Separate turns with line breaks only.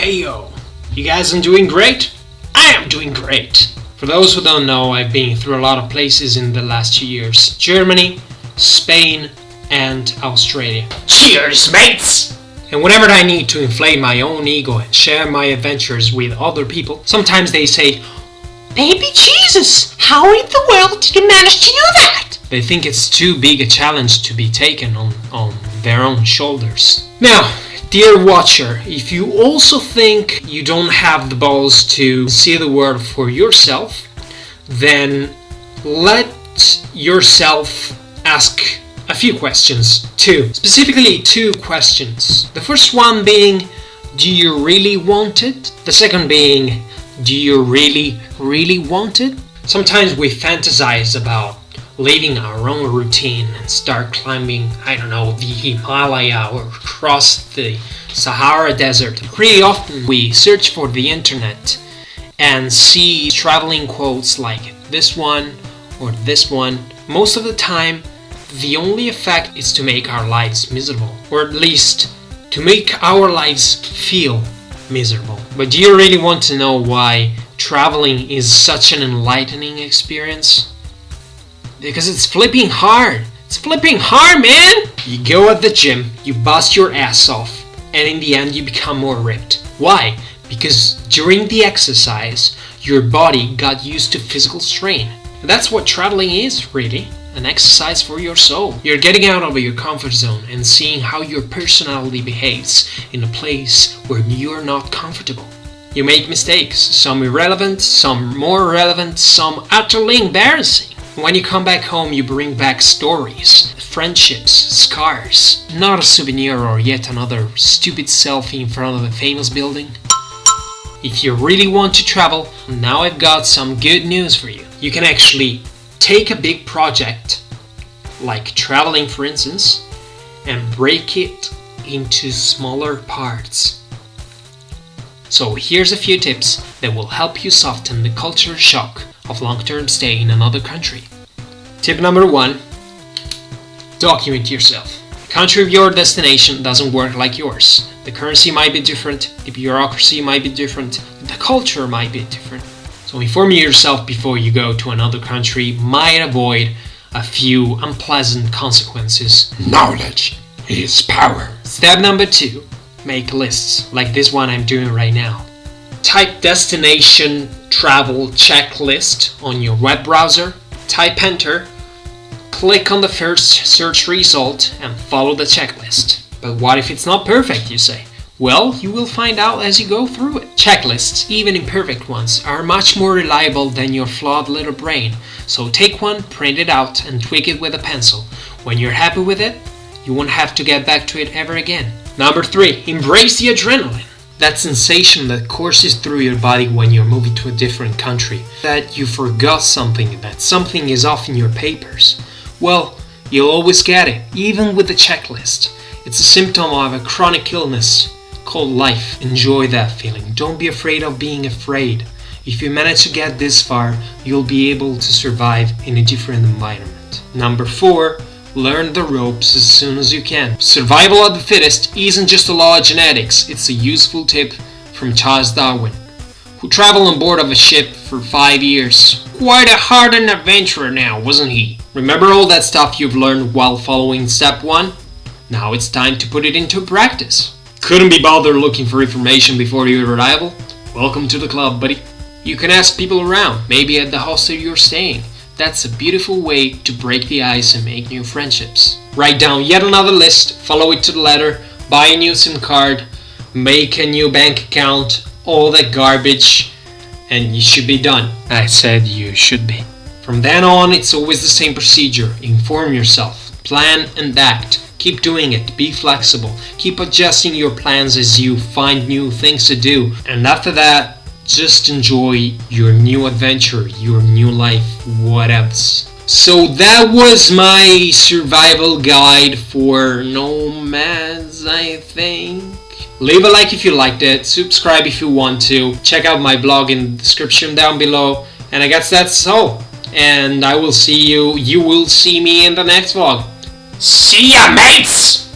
Hey yo, you guys are doing great? I am doing great. For those who don't know, I've been through a lot of places in the last 2 years. Germany, Spain, and Australia. Cheers, mates! And whenever I need to inflate my own ego and share my adventures with other people, sometimes they say, "Baby Jesus, how in the world did you manage to do that?" They think it's too big a challenge to be taken on their own shoulders. Now, dear watcher, if you also think you don't have the balls to see the world for yourself, then let yourself ask a few questions. Specifically two questions. The first one being, do you really want it? The second being, do you really want it? Sometimes we fantasize about leaving our own routine and start climbing, the Himalaya or cross the Sahara Desert. Pretty often we search for the internet and see traveling quotes like this one or this one. Most of the time, the only effect is to make our lives miserable, or at least to make our lives feel miserable. But do you really want to know why traveling is such an enlightening experience? Because it's flipping hard. It's flipping hard, man! You go at the gym, you bust your ass off, and in the end you become more ripped. Why? Because during the exercise, your body got used to physical strain. And that's what traveling is, really. An exercise for your soul. You're getting out of your comfort zone and seeing how your personality behaves in a place where you're not comfortable. You make mistakes, some irrelevant, some more relevant, some utterly embarrassing. When you come back home, you bring back stories, friendships, scars. Not a souvenir or yet another stupid selfie in front of a famous building. If you really want to travel, now I've got some good news for you. You can actually take a big project, like traveling for instance, and break it into smaller parts. So here's a few tips that will help you soften the culture shock of long-term stay in another country. Tip number 1, document yourself. The country of your destination doesn't work like yours. The currency might be different, the bureaucracy might be different, the culture might be different. So inform yourself before you go to another country might avoid a few unpleasant consequences. Knowledge is power. Step number 2, make lists, like this one I'm doing right now. Type destination travel checklist on your web browser, type enter, click on the first search result and follow the checklist. But what if it's not perfect, you say? Well, you will find out as you go through it. Checklists, even imperfect ones, are much more reliable than your flawed little brain. So take one, print it out, and tweak it with a pencil. When you're happy with it, you won't have to get back to it ever again. Number 3, embrace the adrenaline. That sensation that courses through your body when you're moving to a different country. That you forgot something, that something is off in your papers. Well, you'll always get it, even with the checklist. It's a symptom of a chronic illness called life. Enjoy that feeling. Don't be afraid of being afraid. If you manage to get this far, you'll be able to survive in a different environment. Number 4, learn the ropes as soon as you can. Survival of the fittest isn't just a law of genetics, it's a useful tip from Charles Darwin, who traveled on board of a ship for 5 years. Quite a hardened adventurer now, wasn't he? Remember all that stuff you've learned while following step 1? Now it's time to put it into practice. Couldn't be bothered looking for information before your arrival? Welcome to the club, buddy. You can ask people around, maybe at the hostel you're staying. That's a beautiful way to break the ice and make new friendships. Write down yet another list, follow it to the letter, buy a new SIM card, make a new bank account, all that garbage, and you should be done. I said you should be. From then on, it's always the same procedure. Inform yourself, plan and act. Keep doing it, be flexible, keep adjusting your plans as you find new things to do, and after that, just enjoy your new adventure, your new life, whatevs. So that was my survival guide for Nomads, I think. Leave a like if you liked it, subscribe if you want to, check out my blog in the description down below, and I guess that's all. And I will see you will see me in the next vlog. See ya, mates!